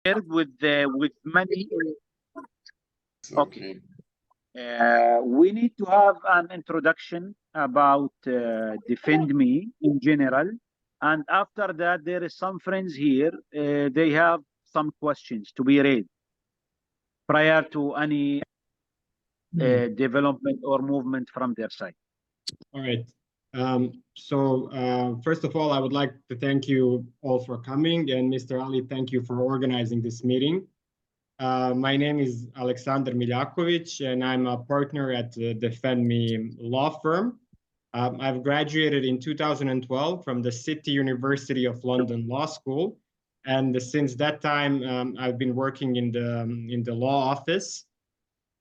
with money. Okay. We need to have an introduction about defend me in general, and after that there is some friends here. They have some questions to be raised prior to any development or movement from their side. All right. First of all, I would like to thank you all for coming, and Mr. Ali, thank you for organizing this meeting. My name is Aleksandar Miljakovic, and I'm a partner at the Defend Me law firm. I've graduated in 2012 from the City University of London Law School, and since that time, I've been working in the law office.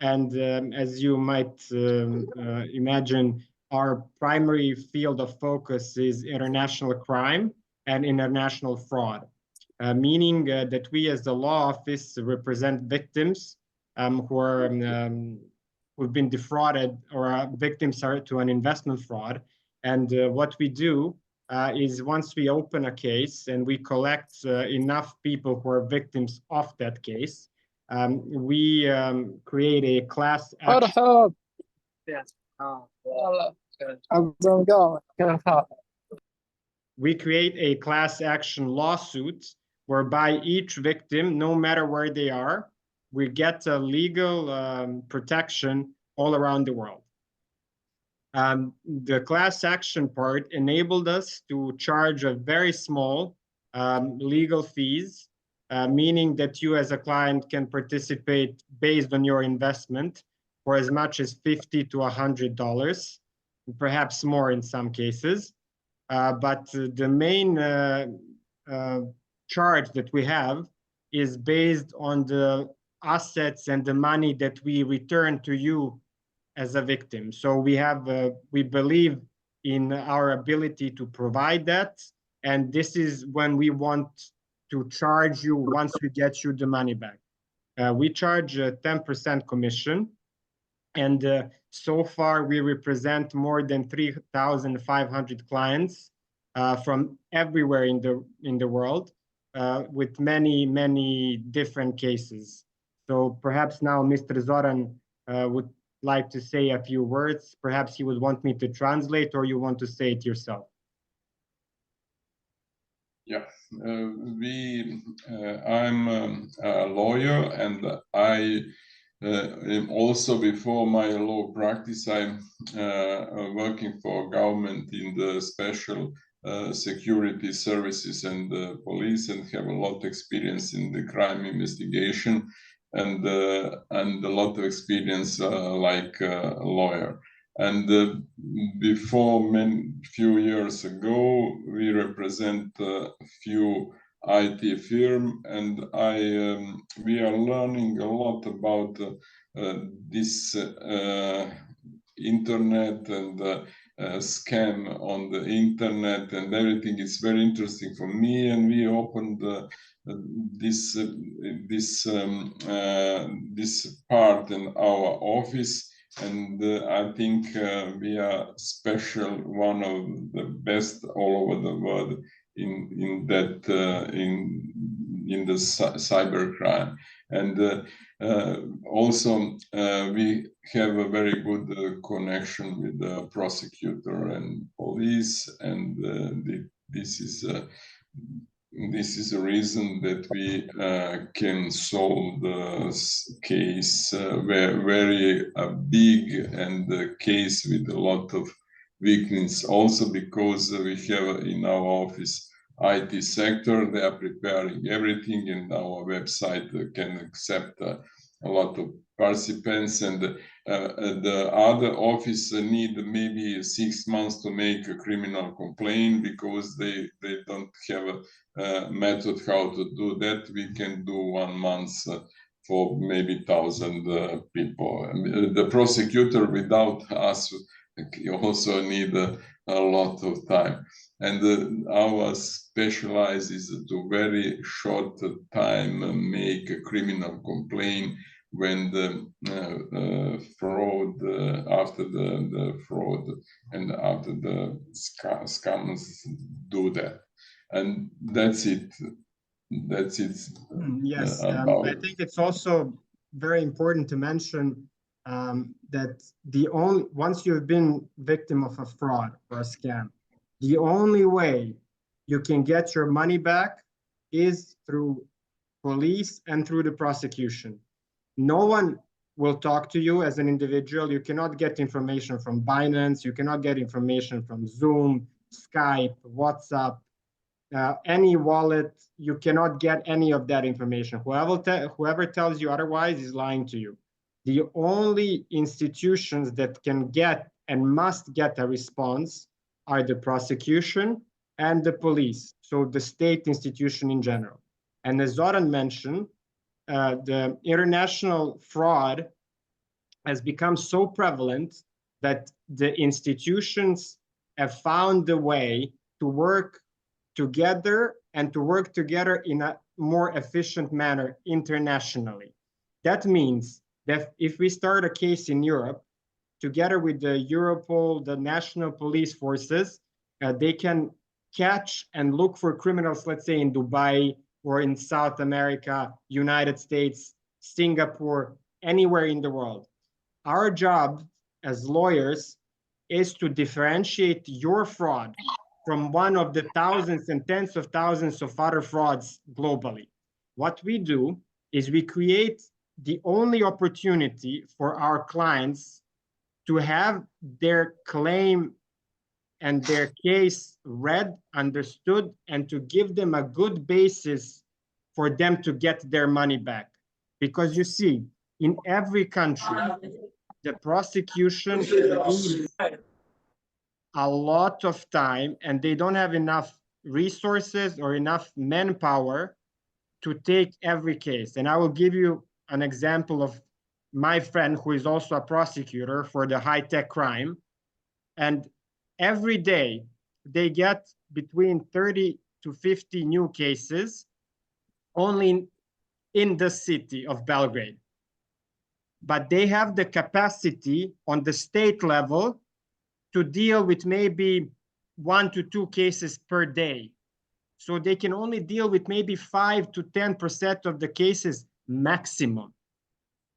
And as you might imagine, our primary field of focus is international crime and international fraud. Meaning that we as the law office represent victims who've been defrauded or victims to an investment fraud. And what we do is once we open a case and we collect enough people who are victims of that case, we create a class action. We create a class action lawsuit whereby each victim, no matter where they are, we get a legal protection all around the world. The class action part enabled us to charge a very small legal fees, meaning that you as a client can participate based on your investment for as much as $50 to $100, perhaps more in some cases. But the main charge that we have is based on the assets and the money that we return to you as a victim. So we believe in our ability to provide that, and this is when we want to charge you once we get you the money back. We charge a 10% commission, and so far we represent more than 3,500 clients from everywhere in the world, with many different cases. So perhaps now Mr. Zoran would like to say a few words. Perhaps you would want me to translate, or you want to say it yourself. Yeah, I'm a lawyer, and I am also, before my law practice, I'm working for government in the special security services and police, and have a lot of experience in the crime investigation, and a lot of experience like a lawyer. And before few years ago, we represent a few IT firm, and we are learning a lot about this internet and scam on the internet, and everything is very interesting for me. And we opened this part in our office. And I think we are special, one of the best all over the world in that in the cybercrime. And also we have a very good connection with the prosecutor and police, and this is a reason that we can solve the case, very big, and the case with a lot of victims. Also because we have in our office IT sector, they are preparing everything, and our website can accept a lot of participants, and the other office need maybe 6 months to make a criminal complaint because they don't have a method how to do that. We can do 1 month for maybe 1,000 people. And the prosecutor without us also need a lot of time. And our specialize is to very short time make a criminal complaint when the fraud, after the fraud and after the scams do that. And that's it. That's it. Yes, I think it's also very important to mention that once you've been victim of a fraud or a scam, the only way you can get your money back is through police and through the prosecution. No one will talk to you as an individual. You cannot get information from Binance. You cannot get information from Zoom, Skype, WhatsApp, any wallet. You cannot get any of that information. Whoever tells you otherwise is lying to you. The only institutions that can get and must get a response are the prosecution and the police, so the state institution in general. And as Zoran mentioned, the international fraud has become so prevalent that the institutions have found a way to work together and to work together in a more efficient manner internationally. That means that if we start a case in Europe, together with the Europol, the national police forces, they can catch and look for criminals, let's say in Dubai or in South America, United States, Singapore, anywhere in the world. Our job as lawyers is to differentiate your fraud from one of the thousands and tens of thousands of other frauds globally. What we do is we create the only opportunity for our clients to have their claim and their case read, understood, and to give them a good basis for them to get their money back. Because you see, in every country, the prosecution needs a lot of time and they don't have enough resources or enough manpower to take every case. And I will give you an example of my friend who is also a prosecutor for the high-tech crime. And every day they get between 30 to 50 new cases only in the city of Belgrade. But they have the capacity on the state level to deal with maybe 1 to 2 cases per day. So they can only deal with maybe 5 to 10% of the cases maximum.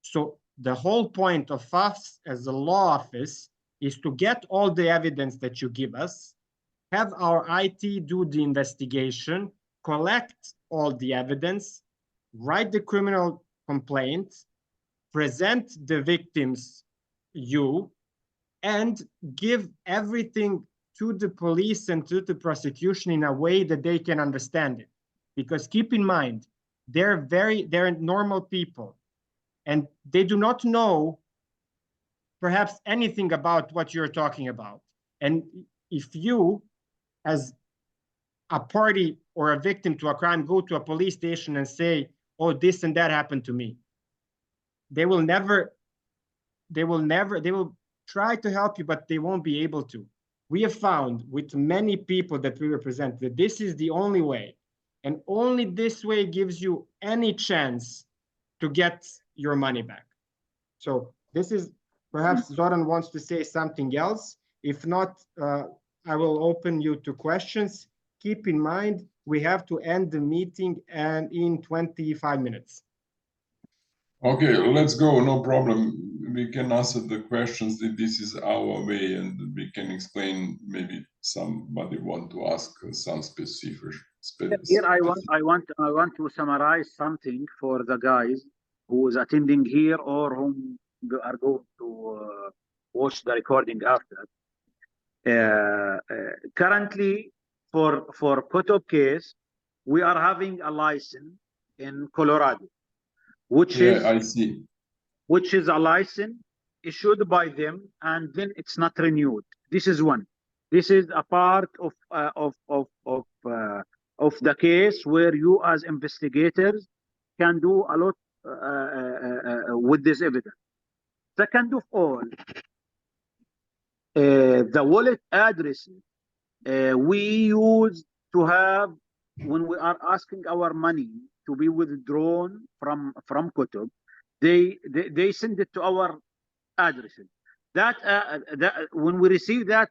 So the whole point of us as a law office is to get all the evidence that you give us, have our IT do the investigation, collect all the evidence, write the criminal complaint, present the victims, and give everything to the police and to the prosecution in a way that they can understand it. Because keep in mind, they're normal people and they do not know perhaps anything about what you're talking about. And if you, as a party or a victim to a crime, go to a police station and say, oh, this and that happened to me, they will try to help you, but they won't be able to. We have found with many people that we represent that this is the only way, and only this way gives you any chance to get your money back. So this is, perhaps Zoran wants to say something else. If not, I will open you to questions. Keep in mind, we have to end the meeting and in 25 minutes. Okay, let's go, no problem. We can answer the questions. This is our way, and we can explain. Maybe somebody want to ask some specific. Here I want to summarize something for the guys who is attending here or whom are going to watch the recording after. Currently, for Cotps case, we are having a license in Colorado, which is a license issued by them, and then it's not renewed. This is one. This is a part of the case where you as investigators can do a lot with this evidence. Second of all, the wallet address we use to have when we are asking our money to be withdrawn from Cotps, they send it to our addresses. That when we receive that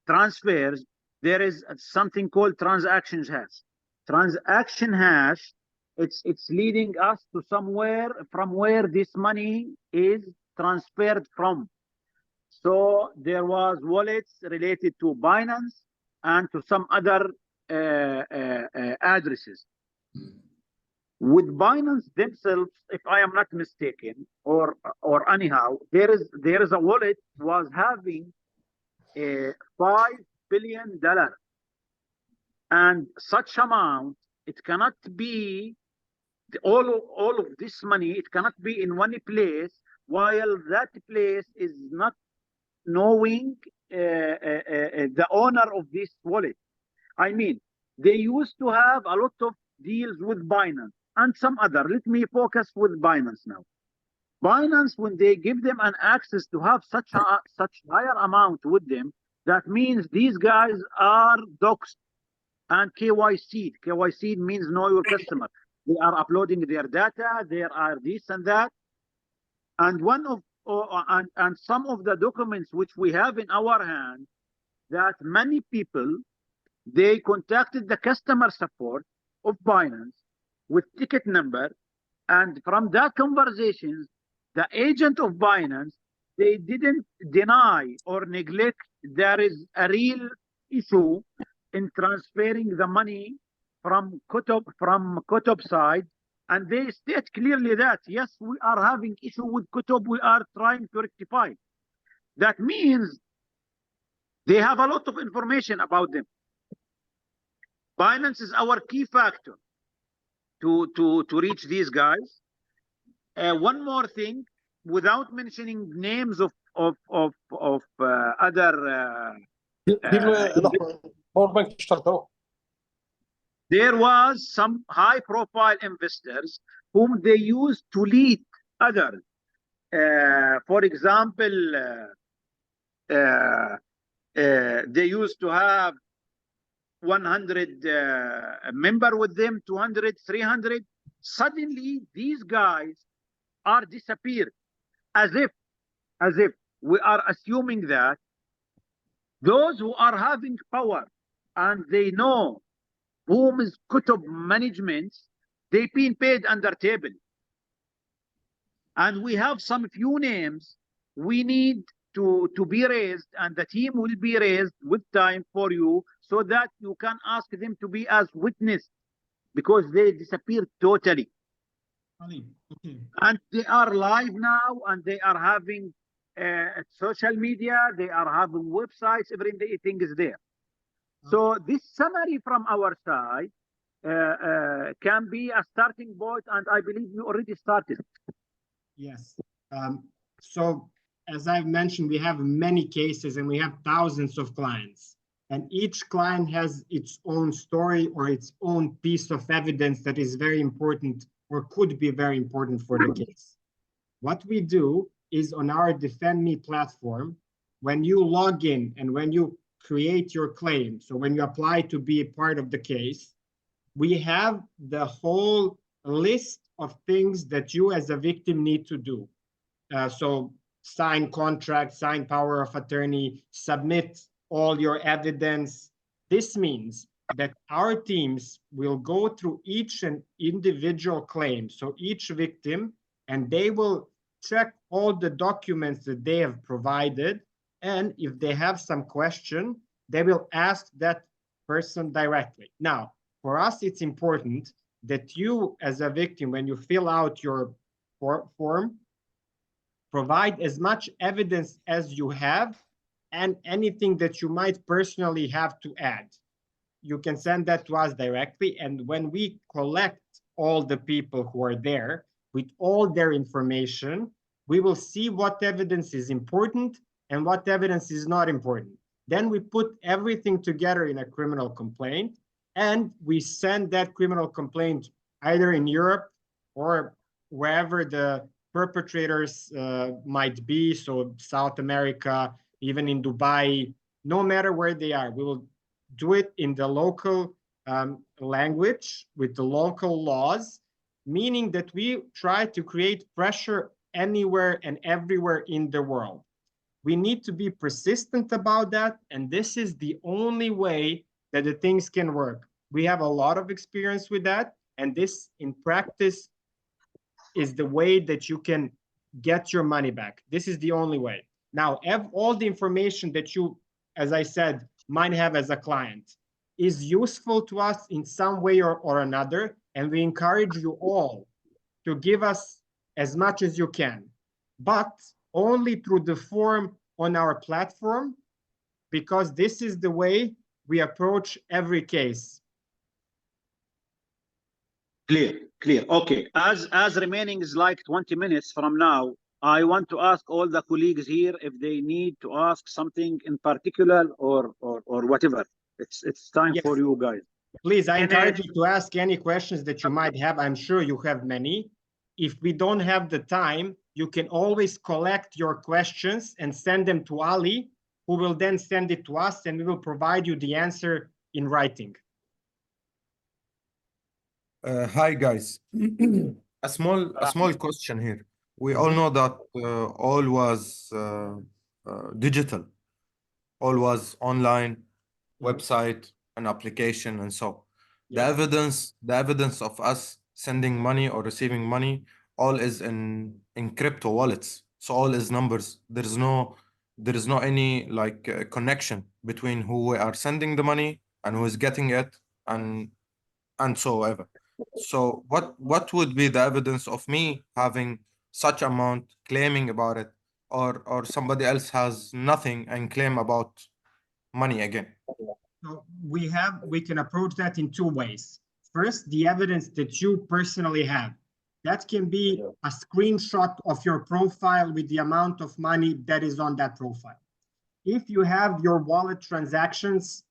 transfers, there is something called transactions hash. transaction hash, it's leading us to somewhere from where this money is transferred from. So there was wallets related to Binance and to some other addresses. With Binance themselves, if I am not mistaken, or anyhow, there is a wallet was having $5 billion, and such amount, it cannot be all of this money. It cannot be in one place, while that place is not knowing the owner of this wallet. I mean, they used to have a lot of deals with Binance and some other. Let me focus with Binance now. Binance, when they give them an access to have such higher amount with them, that means these guys are doxed and KYC'd. KYC'd means know your customer. They are uploading their data. There are this and that. And one of and some of the documents which we have in our hand, that many people, they contacted the customer support of Binance with ticket number, and from that conversations, the agent of Binance, they didn't deny or neglect there is a real issue in transferring the money from Cotps side, and they state clearly that yes, we are having issue with Cotps, we are trying to rectify. That means they have a lot of information about them. Binance is our key factor to reach these guys. One more thing, without mentioning names of other. There was some high-profile investors whom they used to lead others. For example, they used to have 100 member with them, 200, 300. Suddenly, these guys are disappeared, as if we are assuming that those who are having power and they know whom is Cotps management, they've been paid under table. And we have some few names we need to be raised, and the team will be raised with time for you, so that you can ask them to be as witness, because they disappeared totally. Okay. And they are live now, and they are having social media, they are having websites, everything is there. So this summary from our side can be a starting point, and I believe you already started. Yes. So as I've mentioned, we have many cases and we have thousands of clients, and each client has its own story or its own piece of evidence that is very important or could be very important for the case. What we do is, on our Defend Me platform, when you log in and when you create your claim, so when you apply to be a part of the case, we have the whole list of things that you as a victim need to do. So sign contract, sign power of attorney, submit all your evidence. This means that our teams will go through each and individual claim, so each victim, and they will check all the documents that they have provided. And if they have some question, they will ask that person directly. Now, for us, it's important that you as a victim, when you fill out your form, provide as much evidence as you have and anything that you might personally have to add. You can send that to us directly. And when we collect all the people who are there with all their information, we will see what evidence is important and what evidence is not important. Then we put everything together in a criminal complaint, and we send that criminal complaint either in Europe or wherever the perpetrators might be, so South America, even in Dubai, no matter where they are. We will do it in the local language with the local laws, meaning that we try to create pressure anywhere and everywhere in the world. We need to be persistent about that, and this is the only way that the things can work. We have a lot of experience with that. And this in practice is the way that you can get your money back. This is the only way. Now, all the information that you, as I said, might have as a client is useful to us in some way or another. And we encourage you all to give us as much as you can, but only through the form on our platform, because this is the way we approach every case. Clear. Okay. As remaining is like 20 minutes from now, I want to ask all the colleagues here if they need to ask something in particular or whatever. It's time Yes. for you guys. Please, I encourage you to ask any questions that you might have. I'm sure you have many. If we don't have the time, you can always collect your questions and send them to Ali, who will then send it to us, and we will provide you the answer in writing. Hi guys. A small question here. We all know that all was digital, all was online, website, an application, and so the evidence of us sending money or receiving money all is in crypto wallets. So all is numbers. There is no any like connection between who we are sending the money and who is getting it and so ever. So what would be the evidence of me having such amount, claiming about it, or somebody else has nothing and claim about money again? So we can approach that in two ways. First, the evidence that you personally have. That can be a screenshot of your profile with the amount of money that is on that profile. If you have your wallet transactions,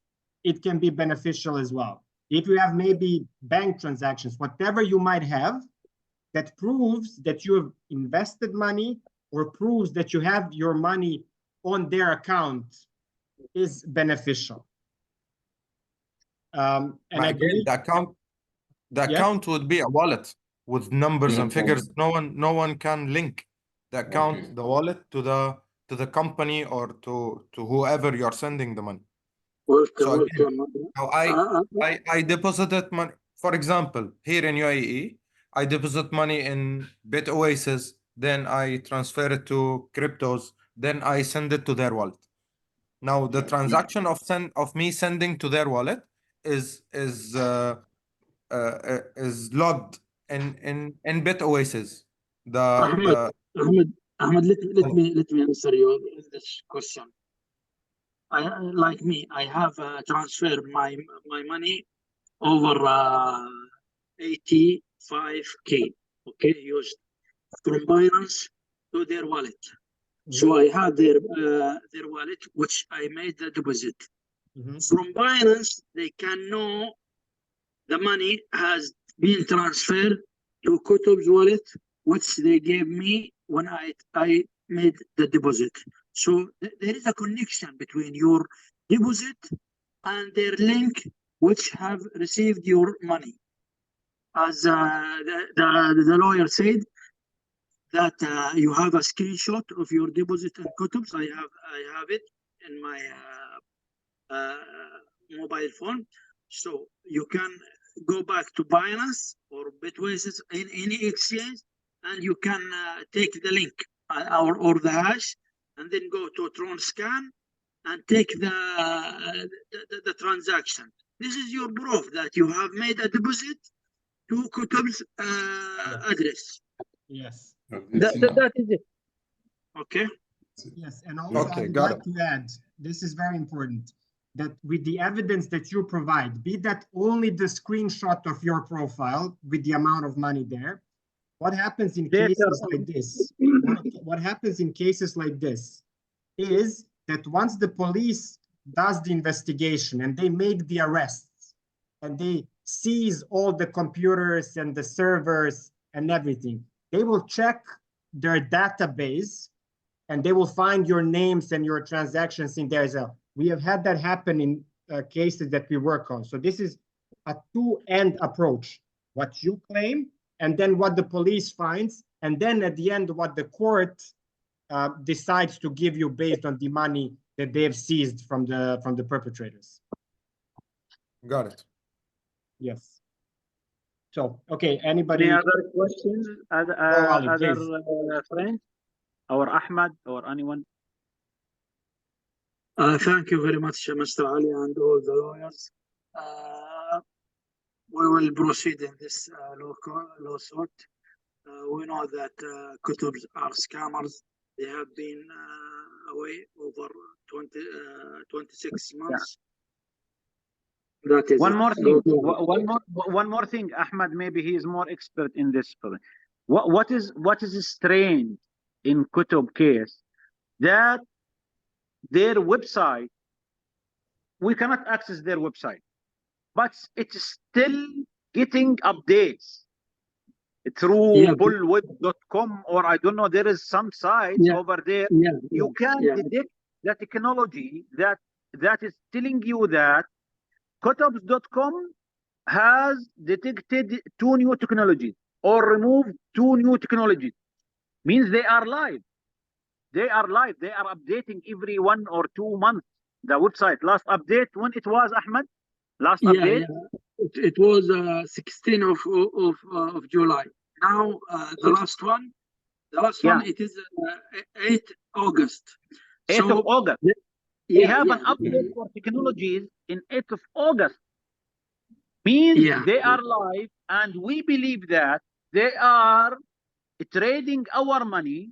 it can be beneficial as well. If you have maybe bank transactions, whatever you might have that proves that you have invested money or proves that you have your money on their account is beneficial. And again, the account would be a wallet with numbers and figures. No one can link the account, the wallet to the company or to whoever you're sending the money. So again, now I deposited money, for example, here in UAE, I deposit money in BitOasis, then I transfer it to cryptos, then I send it to their wallet. Now the transaction of me sending to their wallet is logged in BitOasis. Ahmed, let me answer you this question. Like me, I have transferred my money over 85K, okay, used from Binance to their wallet. So I have their wallet, which I made the deposit. From Binance, they can know the money has been transferred to Cotps wallet, which they gave me when I made the deposit. So there is a connection between your deposit and their link, which have received your money. As the lawyer said, that you have a screenshot of your deposit in Cotps. I have it in my mobile phone. So you can go back to Binance or BitOasis in any exchange, and you can take the link or the hash, and then go to Tron Scan and take the transaction. This is your proof that you have made a deposit to Cotps address. Yes. That is it. Okay. Yes, and also I would like to add, this is very important, that with the evidence that you provide, be that only the screenshot of your profile with the amount of money there, what happens in cases like this? What happens in cases like this is that once the police does the investigation and they make the arrests and they seize all the computers and the servers and everything, they will check their database and they will find your names and your transactions in there as well. We have had that happen in cases that we work on. So this is a two-end approach. What you claim, and then what the police finds, and then at the end, what the court decides to give you based on the money that they have seized from the perpetrators. Got it. Yes. So, okay, anybody? Any other questions? Ali, Other please. friends, or Ahmad, or anyone? Thank you very much, Mr. Ali, and all the lawyers. We will proceed in this lawsuit. We know that Cotps are scammers. They have been away over 26 months. That is One it. more thing. One more thing. Ahmad, maybe he is more expert in this. What is strange in Cotps case, that their website, we cannot access their website, but it's still getting updates through bullweb.com, or I don't know, there is some sites over there. You can detect the technology that is telling you that Cotps.com has detected 2 new technologies or removed 2 new technologies. Means they are live. They are live. They are updating every 1 or 2 months the website. Last update, when it was, Ahmed? Last update? It was 16th of July. Now the last one, it is 8th August. 8th of August. They have an update for technologies in 8th of August. Means they are live, and we believe that they are trading our money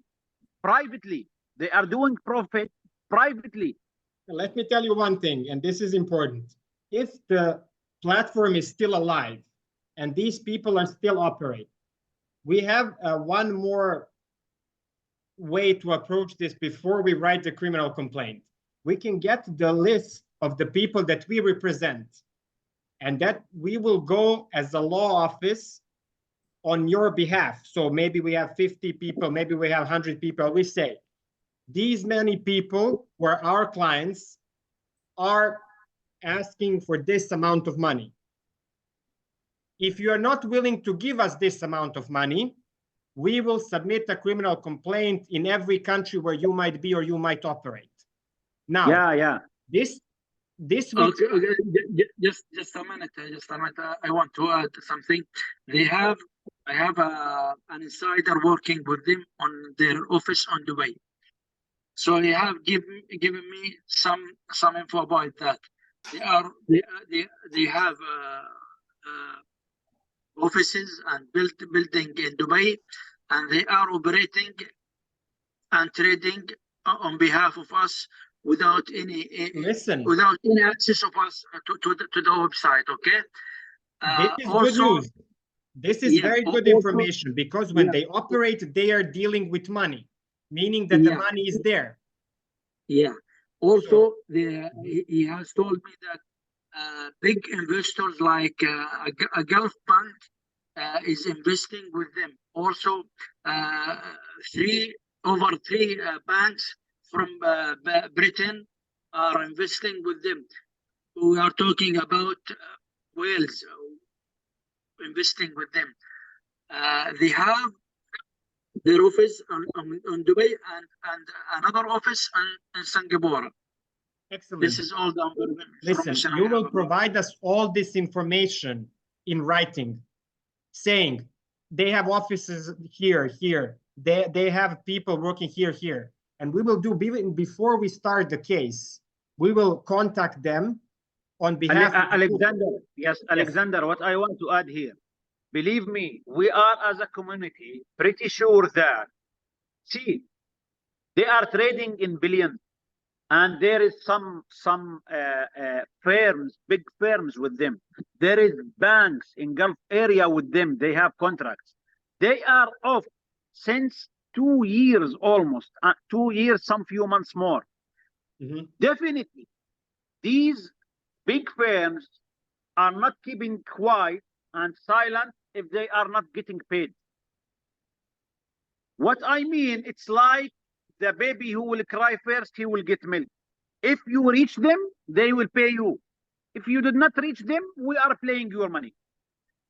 privately. They are doing profit privately. Let me tell you one thing, and this is important. If the platform is still alive and these people are still operating, we have one more way to approach this before we write the criminal complaint. We can get the list of the people that we represent, and that we will go as a law office on your behalf. So maybe we have 50 people, maybe we have 100 people. We say, these many people were our clients are asking for this amount of money. If you are not willing to give us this amount of money, we will submit a criminal complaint in every country where you might be or you might operate. Now, this okay, just a minute. I want to add something. I have an insider working with them on their office on Dubai. So they have given me some info about that. They have offices and building in Dubai, and they are operating and trading on behalf of us without any access of us to the website. Okay. This is good news. This is very good information, because when they operate, they are dealing with money, meaning that the money is there. Also, he has told me that big investors like a Gulf bank is investing with them. Also, over three banks from Britain are investing with them. We are talking about Wales investing with them. They have their office on Dubai and another office in Singapore. Excellent. This is all the information. Listen, you will provide us all this information in writing, saying they have offices here. They have people working here. And we will do, before we start the case, we will contact them on behalf of Alexander. Yes, Alexander, what I want to add here, believe me, we are as a community pretty sure that, see, they are trading in billions, and there is some firms, big firms with them. There is banks in Gulf area with them. They have contracts. They are off since 2 years almost, 2 years, some few months more. Definitely, these big firms are not keeping quiet and silent if they are not getting paid. What I mean, it's like the baby who will cry first, he will get milk. If you reach them, they will pay you. If you did not reach them, we are playing your money.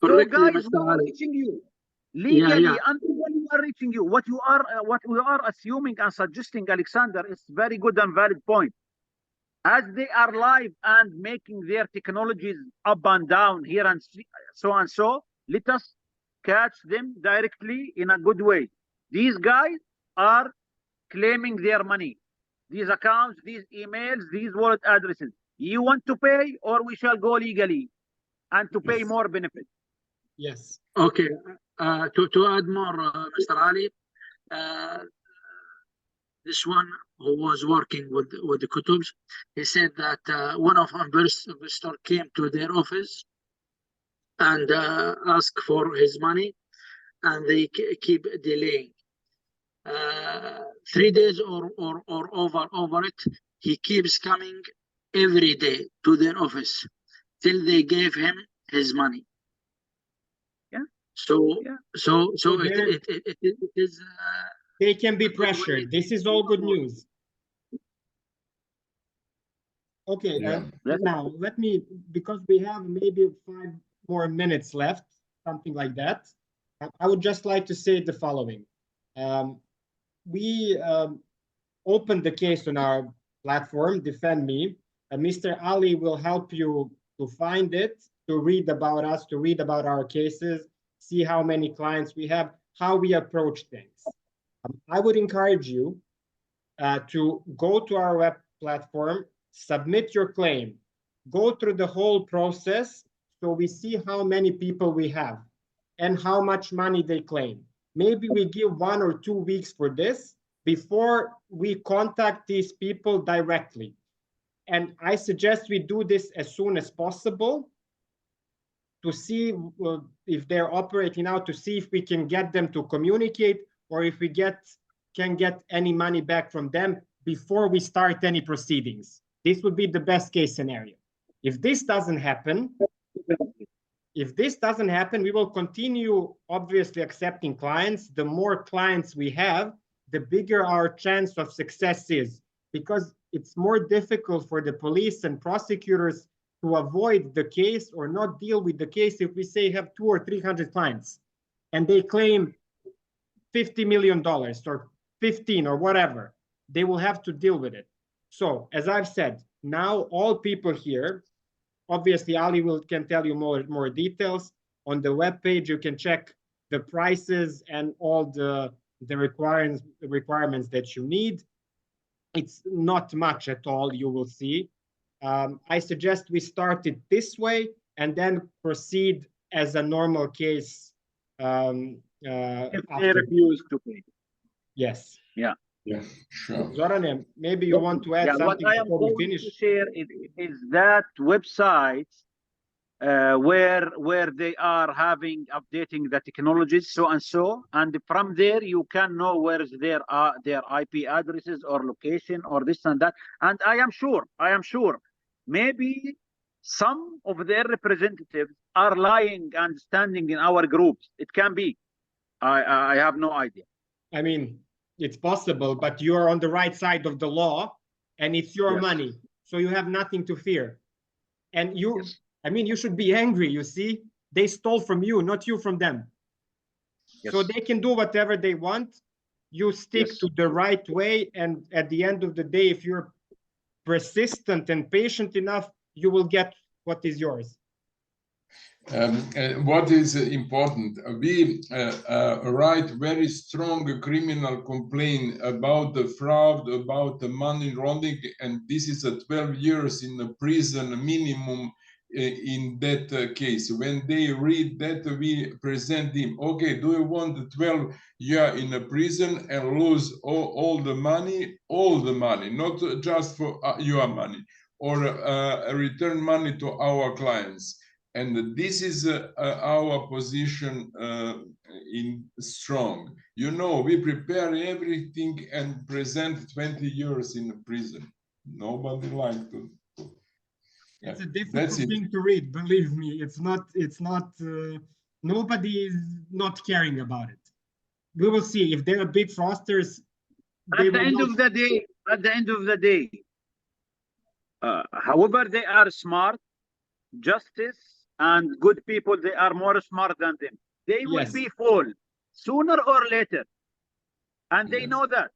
So guys, we are reaching you legally until when we are reaching you. What we are assuming and suggesting, Alexander, is very good and valid point. as they are live and making their technologies up and down here and so, let us catch them directly in a good way. These guys are claiming their money. These accounts, these emails, these wallet addresses. You want to pay, or we shall go legally and to pay more benefit. Yes. Okay. To add more, Mr. Ali, this one who was working with the Cotps, he said that one of investor came to their office and asked for his money, and they keep delaying. 3 days or over it, he keeps coming every day to their office till they gave him his money. Yeah. So Yeah. so it is. They can be pressured. This is all good news. Okay, Yeah. now let me, because we have maybe 5 more minutes left, something like that. I would just like to say the following. We opened the case on our platform, Defend Me. Mr. Ali will help you to find it, to read about us, to read about our cases, see how many clients we have, how we approach things. I would encourage you to go to our web platform, submit your claim, go through the whole process so we see how many people we have and how much money they claim. Maybe we give 1 or 2 weeks for this before we contact these people directly. And I suggest we do this as soon as possible to see if they're operating out, to see if we can get them to communicate, or if we can get any money back from them before we start any proceedings. This would be the best case scenario. If this doesn't happen, we will continue obviously accepting clients. The more clients we have, the bigger our chance of success is, because it's more difficult for the police and prosecutors to avoid the case or not deal with the case if we say have 200 or 300 clients and they claim $50 million or 15 or whatever. They will have to deal with it. So as I've said, now all people here, obviously Ali can tell you more details. On the webpage, you can check the prices and all the requirements that you need. It's not much at all, you will see. I suggest we start it this way and then proceed as a normal case. If they refuse to pay. Yes. Yeah. Yeah, sure. Zorane, maybe you want to add something before we finish? What I am going to share is that website where they are updating the technologies, so and so, and from there you can know where is their IP addresses or location or this and that. And I am sure, maybe some of their representatives are lying and standing in our groups. It can be. I have no idea. I mean, it's possible, but you are on the right side of the law, and it's your money, so you have nothing to fear. And you, I mean, you should be angry. You see, they stole from you, not you from them. So they can do whatever they want. You stick to the right way, and at the end of the day, if you're persistent and patient enough, you will get what is yours. What is important, we write very strong criminal complaint about the fraud, about the money laundering, and this is a 12 years in the prison minimum in that case. When they read that, we present him, okay, do you want 12 years in a prison and lose all the money, not just for your money, or return money to our clients? And this is our position in strong. You know, we prepare everything and present 20 years in prison. Nobody likes to. It's a difficult thing to read, believe me. It's not, nobody is not caring about it. We will see if they're big fraudsters. At the end of the day, however, they are smart, justice, and good people, they are more smart than them. They will be fooled sooner or later, and they know that.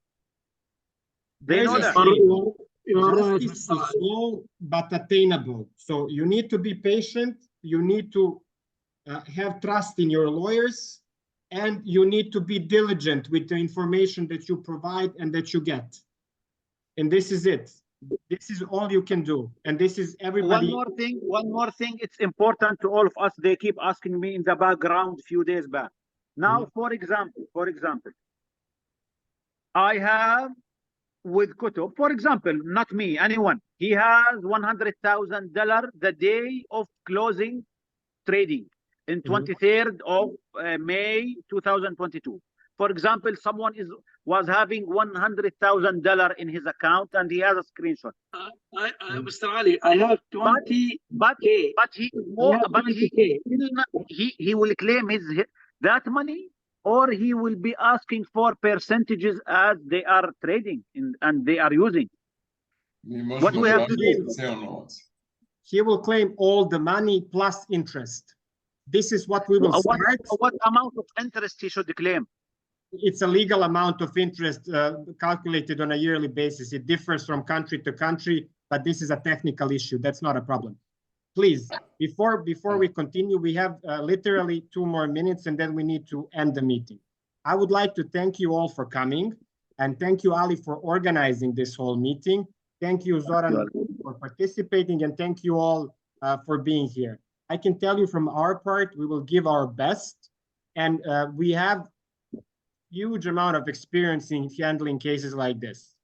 They know that. You're right, Justice Mr. is Ali. slow but attainable. So you need to be patient. You need to have trust in your lawyers, and you need to be diligent with the information that you provide and that you get. And this is it. This is all you can do. And this is everybody. One more thing. It's important to all of us. They keep asking me in the background a few days back. Now, for example, I have with Cotps, for example, not me, anyone. He has $100,000 the day of closing trading in 23rd of May 2022. For example, someone was having $100,000 in his account and he has a screenshot. Mr. Ali, I have 20. But he will claim that money, or he will be asking for percentages as they are trading and they are using. What we have to do? He will claim all the money plus interest. This is what we will start. What amount of interest he should claim? It's a legal amount of interest calculated on a yearly basis. It differs from country to country, but this is a technical issue. That's not a problem. Please, before we continue, we have literally 2 more minutes and then we need to end the meeting. I would like to thank you all for coming, and thank you, Ali, for organizing this whole meeting. Thank you, Zoran, for participating, and thank you all for being here. I can tell you from our part, we will give our best, and we have huge amount of experience in handling cases like this.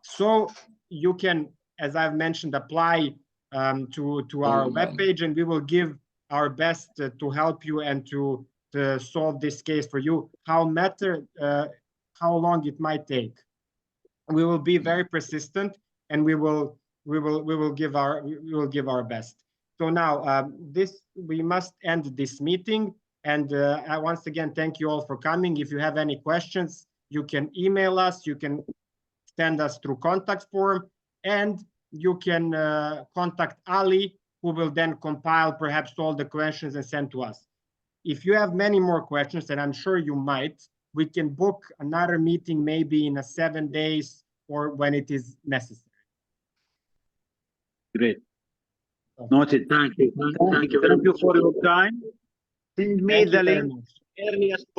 So you can, as I've mentioned, apply to our webpage, and we will give our best to help you and to solve this case for you. How long it might take. We will be very persistent, and we will give our best. So now we must end this meeting. And I once again thank you all for coming. If you have any questions, you can email us, you can send us through contact form, and you can contact Ali, who will then compile perhaps all the questions and send to us. If you have many more questions, and I'm sure you might, we can book another meeting maybe in 7 days or when it is necessary. Great. Noted. Thank you. Thank you for your time. Send me the link earliest